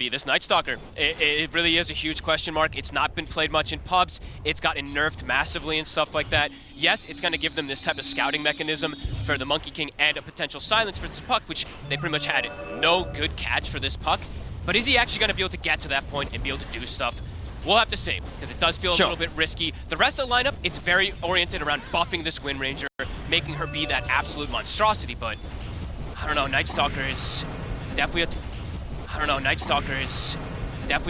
be this Night Stalker. It really is a huge question mark. It's not been played much in pubs. It's gotten nerfed massively and stuff like that. Yes, it's going to give them this type of scouting mechanism for the Monkey King and a potential silence for this puck, which they pretty much had no good catch for this puck. But is he actually going to be able to get to that point and be able to do stuff? We'll have to see, because it does feel a little bit risky. The rest of the lineup, it's very oriented around buffing this Wind Ranger, making her be that absolute monstrosity, but I don't know, Night Stalker is definitely a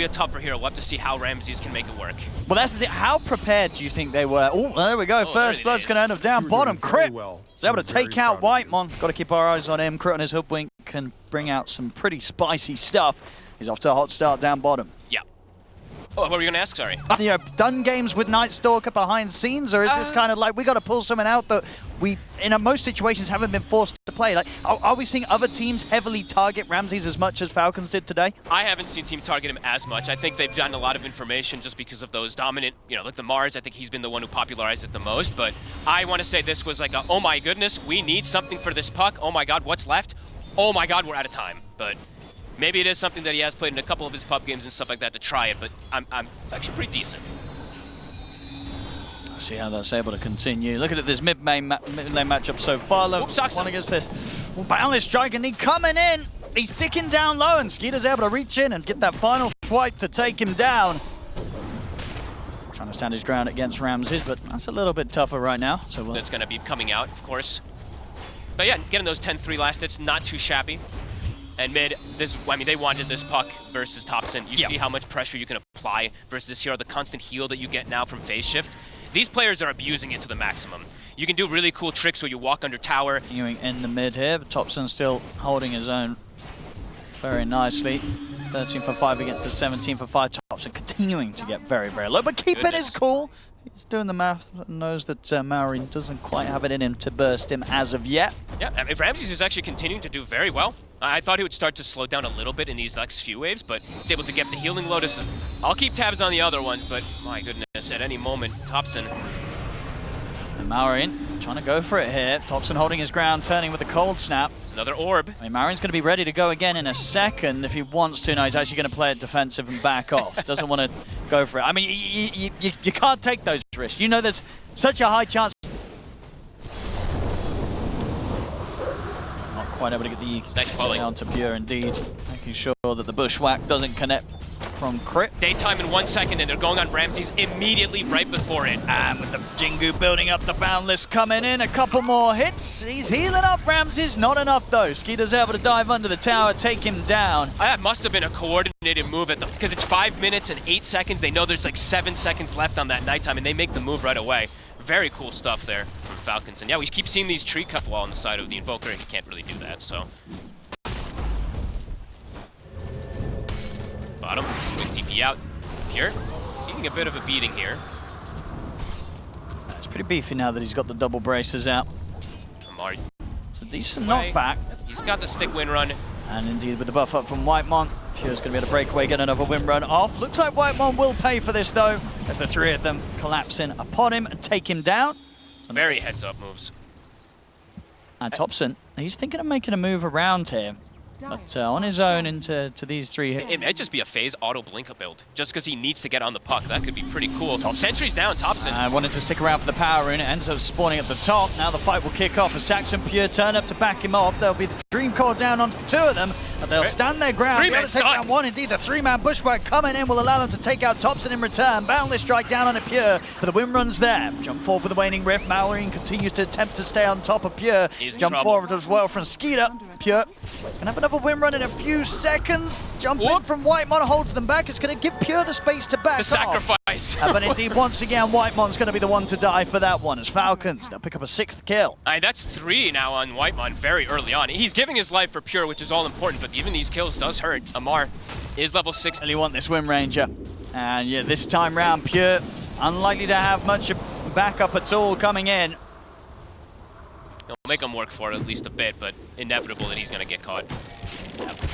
tougher hero. We'll have to see how Ramses can make it work. Well, that's the thing. How prepared do you think they were? Oh, there we go. First blood's going to end up down bottom. Crit is able to take out Whitemon. Got to keep our eyes on him. Crit on his hoodwink can bring out some pretty spicy stuff. He's off to a hot start down bottom. Yeah. Oh, what were you going to ask? Sorry. You know, done games with Night Stalker behind scenes, or is this kind of like we got to pull someone out that we, in most situations, haven't been forced to play? Like, are we seeing other teams heavily target Ramses as much as Falcons did today? I haven't seen teams target him as much. I think they've gotten a lot of information just because of those dominant, you know, like the Mars. I think he's been the one who popularized it the most. But I want to say this was like, oh my goodness, we need something for this puck. Oh my God, what's left? Oh my God, we're out of time. But maybe it is something that he has played in a couple of his pub games and stuff like that to try it, but it's actually pretty decent. See how that's able to continue. Look at this mid-lane matchup so far. One against this. Boundless Striker Knee coming in. He's ticking down low, and Skeeter's able to reach in and get that final swipe to take him down. Trying to stand his ground against Ramses, but that's a little bit tougher right now. So that's going to be coming out, of course. But yeah, getting those 10-3 last hits, not too shabby. And mid, they wanted this puck versus Thompson. You see how much pressure you can apply versus this hero, the constant heal that you get now from phase shift. These players are abusing it to the maximum. You can do really cool tricks where you walk under tower. Continuing in the mid here, but Thompson still holding his own very nicely. 13 for 5 against the 17 for 5. Thompson continuing to get very, very low, but keeping his cool. He's doing the math and knows that Maori doesn't quite have it in him to burst him as of yet. Yeah, I mean, Ramses is actually continuing to do very well. I thought he would start to slow down a little bit in these next few waves, but he's able to get the healing Lotus. I'll keep tabs on the other ones, but my goodness, at any moment, Thompson. And Maori trying to go for it here. Thompson holding his ground, turning with a cold snap. It's another orb. I mean, Maori's going to be ready to go again in a second if he wants to. No, he's actually going to play it defensive and back off. Doesn't want to go for it. I mean, you can't take those risks. You know there's such a high chance. Not quite able to get the nice down to Pure indeed. Making sure that the bushwhack doesn't connect from crit. Daytime in 1 second, and they're going on Ramses immediately right before it. And with the Jingu building up, the Boundless coming in, a couple more hits. He's healing up Ramses, not enough though. Skeeter's able to dive under the tower, take him down. That must have been a coordinated move because it's 5 minutes and 8 seconds. They know there's like 7 seconds left on that nighttime, and they make the move right away. Very cool stuff there from Falcons. And yeah, we keep seeing these tree cut wall on the side of the Invoker, and he can't really do that, so. Bottom, good TP out. Here, seeing a bit of a beating here. It's pretty beefy now that he's got the double braces out. Amari. It's a decent knockback. He's got the stick win run. And indeed with the buff up from Whitemon, Pure's going to be able to break away, get another win run off. Looks like Whitemon will pay for this though, as the three of them collapsing upon him and take him down. Very heads up moves. And Thompson, he's thinking of making a move around here. But on his own into these three. It might just be a phase auto blink build, just because he needs to get on the puck. That could be pretty cool. Sentry's down, Thompson. Wanted to stick around for the power rune. It ends up spawning at the top. Now the fight will kick off as Saxon Pure turn up to back him up. There'll be the Dream Core down onto the two of them, but they'll stand their ground. Three-man take down one. Indeed, the three-man bushwhack coming in will allow them to take out Thompson in return. Boundless strike down on a Pure, but the win run's there. Jump forward with the waning rift. Maureen continues to attempt to stay on top of Pure. Jump forward as well from Skeeter. Pure can have another win run in a few seconds. Jump in from Whitemon holds them back. It's going to give Pure the space to back off. The sacrifice. But indeed, once again, Whitemon's going to be the one to die for that one as Falcons. They'll pick up a 6th kill. That's 3 now on Whitemon very early on. He's giving his life for Pure, which is all important, but even these kills does hurt. Amar is level 6. Really want this Wind Ranger. And yeah, this time round, Pure unlikely to have much backup at all coming in. It'll make him work for it at least a bit, but inevitable that he's going to get caught.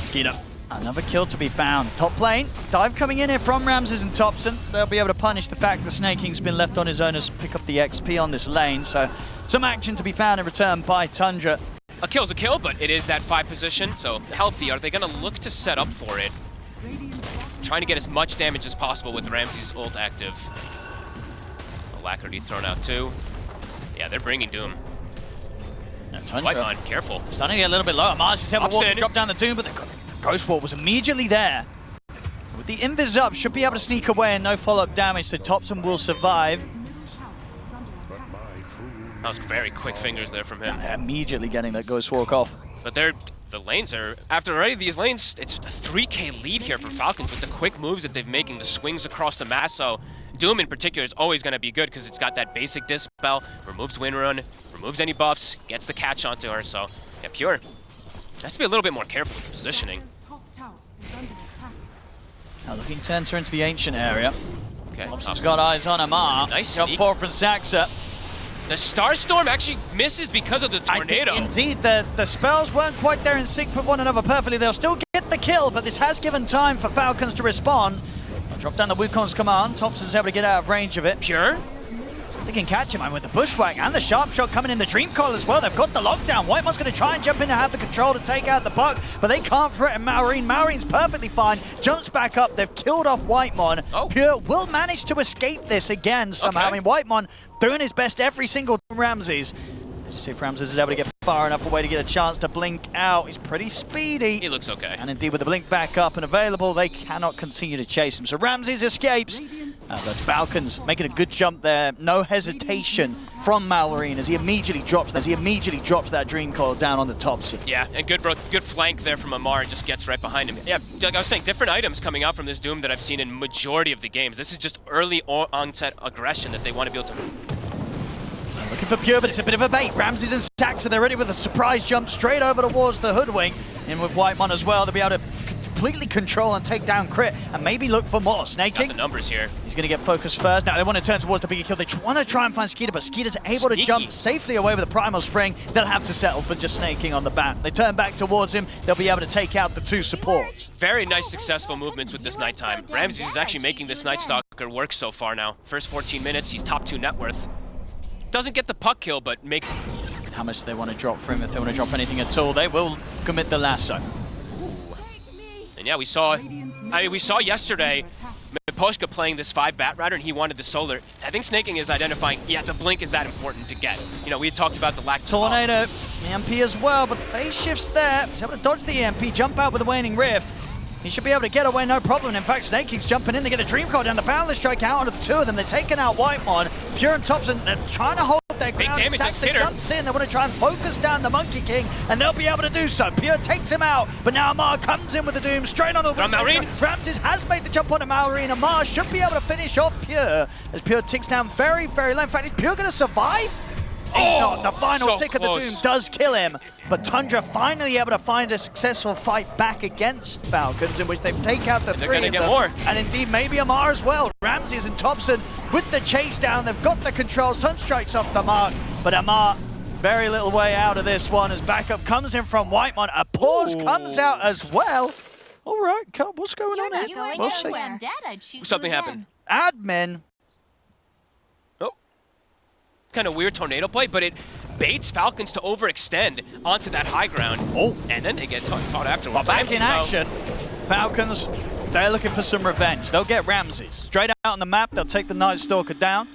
Skeeter. Another kill to be found. Top lane, dive coming in here from Ramses and Thompson. They'll be able to punish the fact that Snake King's been left on his own as pick up the XP on this lane. So some action to be found in return by Tundra. A kill's a kill, but it is that 5 position, so healthy. Are they going to look to set up for it? trying to get as much damage as possible with Ramsey's ult active. Alacrity thrown out too. Yeah, they're bringing Doom. Whitemon, careful. Starting to get a little bit lower. Mars just able to drop down the Doom, but the Ghost Wall was immediately there. So with the Invis up, should be able to sneak away and no follow-up damage, so Thompson will survive. That was very quick fingers there from him. Yeah, immediately getting that Ghost Walk off. But the lanes are, after already these lanes, it's a 3K lead here for Falcons with the quick moves that they're making, the swings across the map. So Doom in particular is always going to be good because it's got that basic Dispel, removes Windrun, removes any buffs, gets the catch onto her. So yeah, Pure has to be a little bit more careful with the positioning. Now looking to enter into the Ancient area. Okay, Thompson's got eyes on Amar. Nice jump sneak. forward from Saxa. The Starstorm actually misses because of the tornado. Indeed, the spells weren't quite there in sync with one another perfectly. They'll still get the kill, but this has given time for Falcons to respond. I'll drop down the Wukong's command. Thompson's able to get out of range of it. Pure? They can catch him, and with the Bushwhack and the Sharp Shot coming in the Dream Coil as well, they've got the lockdown. Whitemon's going to try and jump in and have the control to take out the Puck, but they can't threaten Malorine. Malorine's perfectly fine, jumps back up. They've killed off Whitemon. Oh. Pure will manage to escape this again somehow. Okay. I mean, Whitemon doing his best every single time. Ramses. Just see if Ramses is able to get far enough away to get a chance to blink out. He's pretty speedy. He looks okay. And indeed, with the blink back up and available, they cannot continue to chase him. So Ramses escapes. But Falcons making a good jump there. No hesitation from Malorine as he immediately drops that Dream Coil down on the top seat. Yeah, and good flank there from Amar, just gets right behind him. Yeah, like I was saying, different items coming out from this Doom that I've seen in majority of the games. This is just early onset aggression that they want to be able to... Looking for Pure, but it's a bit of a bait. Ramses and Saxa, they're ready with a surprise jump straight over towards the Hoodwink. In with Whitemon as well, they'll be able to completely control and take down Crit, and maybe look for more. Snaking. Got the numbers here. He's going to get focused first. Now they want to turn towards the bigger kill. They want to try and find Skeeter, but Skeeter's able to jump safely away with the Primal Spring. They'll have to settle for just snaking on the bat. They turn back towards him. They'll be able to take out the two supports. Very nice, successful movements with this Nighttime. Ramses is actually making this Night Stalker work so far now. First 14 minutes, he's top 2 net worth. Doesn't get the puck kill, but make... How much they want to drop for him, if they want to drop anything at all, they will commit the lasso. And yeah, we saw yesterday Miposhka playing this 5 Bat Rider, and he wanted the solar. I think Snaking is identifying, yeah, the blink is that important to get. You know, we had talked about the lack of Tornado, EMP as well, but phase shifts there. He's able to dodge the EMP, jump out with the Waning Rift. He should be able to get away, no problem. In fact, Snaking's jumping in to get the Dream Coil down. The Boundless Strike out onto the two of them. They're taking out Whitemon. Pure and Thompson, they're trying to hold their ground. Big damage on Skitter. Jumps in. They want to try and focus down the Monkey King, and they'll be able to do so. Pure takes him out, but now Amar comes in with the Doom straight on the Malorine. Ramses has made the jump onto Malorine. Amar should be able to finish off Pure as Pure ticks down very, very low. In fact, is Pure going to survive? He's not. The final tick of the Doom does kill him, but Tundra finally able to find a successful fight back against Falcons in which they take out the three of them. Get more. And indeed, maybe Amar as well. Ramses and Thompson with the chase down. They've got the control. Sunstrike's off the mark, but Amar very little way out of this one as backup comes in from Whitemon. A pause comes out as well. All right, what's going on here? We'll see. Something happened. Admin. Kind of weird tornado play, but it baits Falcons to overextend onto that high ground. Oh, and then they get caught afterwards. Well, back in action, Falcons, they're looking for some revenge. They'll get Ramses. Straight out on the map, they'll take the Night Stalker down.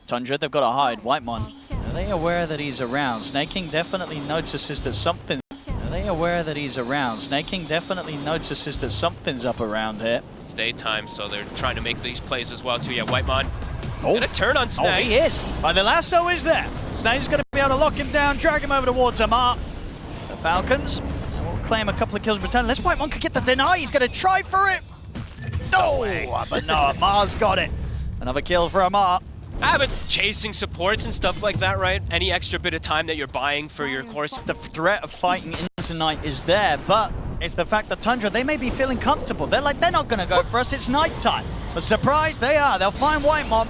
Tundra, they've got to hide. Whitemon, are they aware that he's around? Snaking definitely notices that something... Are they aware that he's around? Snaking definitely notices that something's up around here. It's daytime, so they're trying to make these plays as well, too. Yeah, Whitemon. Gonna turn on Snag. Oh, he is. But the lasso is there. Snag's going to be able to lock him down, drag him over towards Amar. So Falcons will claim a couple of kills in return. Unless Whitemon could get the deny, he's going to try for it. Oh, but no, Amar's got it. Another kill for Amar. But chasing supports and stuff like that, right? Any extra bit of time that you're buying for your course. The threat of fighting into night is there, but it's the fact that Tundra, they may be feeling comfortable. They're like, they're not going to go for us, it's nighttime. But surprise, they are. They'll find Whitemon.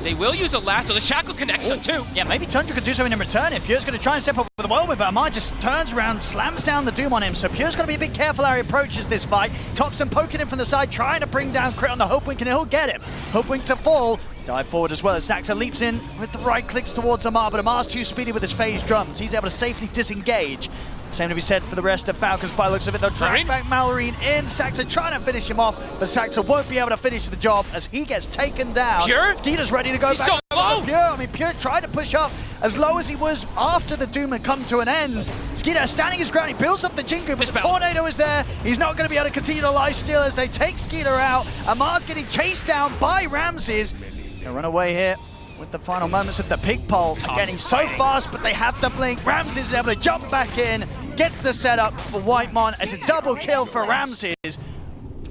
They will use a lasso. The shackle connects on too. Yeah, maybe Tundra could do something in return. If Pure's going to try and step up with the whirlwind, but Amar just turns around, slams down the Doom on him. So Pure's got to be a bit careful how he approaches this fight. Thompson poking him from the side, trying to bring down Crit on the Hoopwink, and he'll get him. Hoopwink to fall. Dive forward as well as Saxa leaps in with the right clicks towards Amar, but Amar's too speedy with his phase drums. He's able to safely disengage. Same to be said for the rest of Falcons by the looks of it. They'll drag back Mallory in. Saxa trying to finish him off, but Saxa won't be able to finish the job as he gets taken down. Pure? Skeeter's ready to go He's back. so low. Pure. I mean, Pure tried to push up as low as he was after the Doom had come to an end. Skeeter standing his ground. He builds up the Jingu, but the Tornado is there. He's not going to be able to continue to lifesteal as they take Skeeter out. Amar's getting chased down by Ramses. They'll run away here with the final moments of the pig pole. Getting so fast, but they have to blink. Ramses is able to jump back in, gets the setup for Whitemon. It's a double kill for Ramses.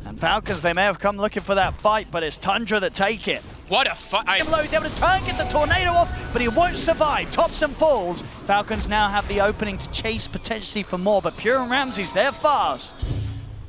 And Falcons, they may have come looking for that fight, but it's Tundra that take it. What a fight. He's able to turn, get the Tornado off, but he won't survive. Tops and falls. Falcons now have the opening to chase potentially for more, but Pure and Ramses, they're fast.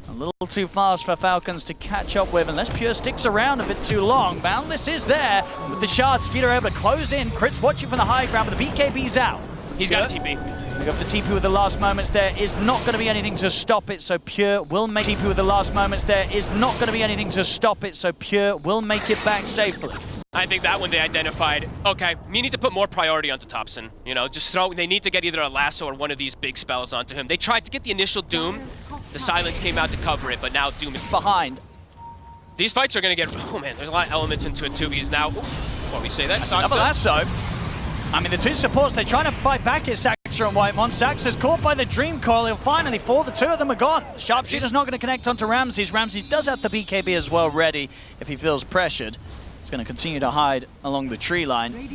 A little too fast for Falcons to catch up with, unless Pure sticks around a bit too long. Boundless is there with the shard. Skeeter able to close in. Crit's watching from the high ground, but the BKB's out. He's got a TP. We got the TP with the last moments. There is not going to be anything to stop it, so Pure will make TP with the last moments. There is not going to be anything to stop it, so Pure will make it back safely. I think that one they identified, okay, we need to put more priority onto Thompson. You know, just they need to get either a lasso or one of these big spells onto him. They tried to get the initial Doom. The silence came out to cover it, but now Doom is behind. These fights are going to get, oh man, there's a lot of elements into it too, because now, before we say that, another lasso. I mean, the two supports, they're trying to fight back here, Saxa and Whitemon. Saxa's caught by the Dream Coil. He'll finally fall. The two of them are gone. Sharpshooter's not going to connect onto Ramses. Ramses does have the BKB as well ready if he feels pressured. He's going to continue to hide along the tree line. Okay,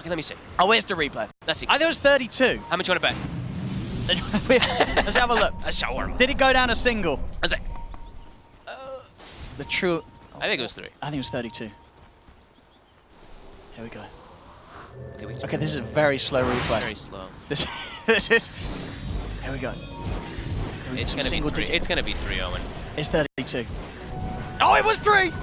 let me see. Oh, where's the replay? Let's see. I think it was 32. How much you want to bet? Let's have a look. A shower. Did it go down a single? Let's see. The true... I think it was 3. I think it was 32. Here we go. Okay, this is a very slow replay. Very slow. This is... Here we go. It's going to be 3, Owen. It's 32. Oh, it was 3!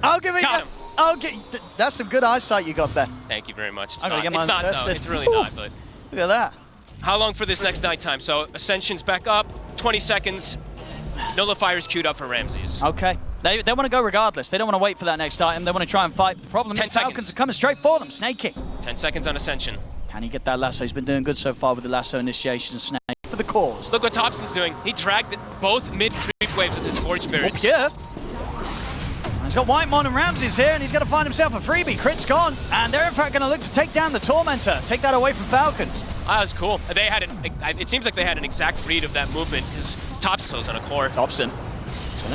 I'll give it... Got him. I'll get... That's some good eyesight you got there. Thank you very much. It's I'm not, gonna get it's not first. though. It's really not, but... Look at that. How long for this next nighttime? So, Ascension's back up, 20 seconds. Nullifier's queued up for Ramses. Okay. They want to go regardless. They don't want to wait for that next item. They want to try and fight. The problem is Falcons are coming straight for them. Snaking. 10 seconds on Ascension. Can he get that lasso? He's been doing good so far with the lasso initiation. Snake for the cause. Look what Thompson's doing. He dragged both mid-creep waves with his Forge Spirits. Yeah. He's got Whitemon and Ramses here, and he's going to find himself a freebie. Crit's gone, and they're in fact going to look to take down the Tormentor. Take that away from Falcons. That was cool. They had it seems like they had an exact read of that movement. His Thompson's on a core. Thompson.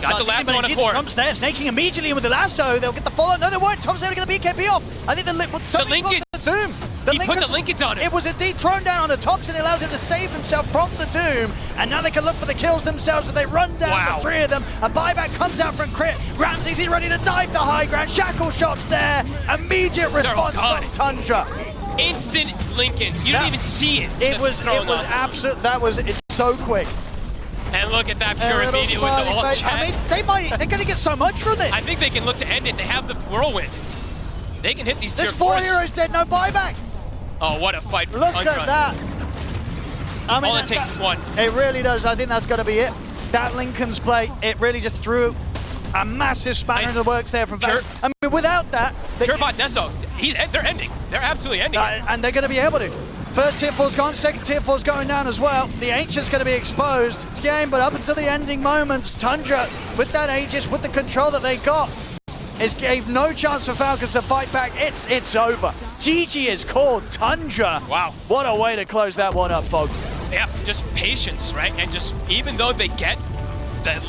Got the lasso on a core. Trump's there, snaking immediately with the lasso. They'll get the follow. No, they won't. Trump's there to get the BKB off. I think the Linkage. Doom. He put the linkage on it. It was indeed thrown down on the Thompson. It allows him to save himself from the Doom. And now they can look for the kills themselves as they run down the 3 of them. A buyback comes out from Crit. Ramses, he's ready to dive the high ground. Shackle shots there. Immediate response by Tundra. Instant linkage. You didn't even see it. It was absolute. It's so quick. And look at that Pure immediately with the ult chat. I mean, they're going to get so much from this. I think they can look to end it. They have the whirlwind. They can hit these tier 4s. There's 4 heroes dead, no buyback. Oh, what a fight. Look at that. I mean, all it takes is 1. It really does. I think that's going to be it. That Lincoln's play, it really just threw a massive spanner into the works there from Pure. I mean, without that... Purebot Deso, they're ending. They're absolutely ending. And they're going to be able to. First tier 4's gone, second tier 4's going down as well. The Ancient's going to be exposed. Game, but up until the ending moments, Tundra, with that Aegis, with the control that they got, it gave no chance for Falcons to fight back. It's over. GG is called. Tundra. Wow. What a way to close that one up, folks. Yeah, just patience, right? And just, even though they get the,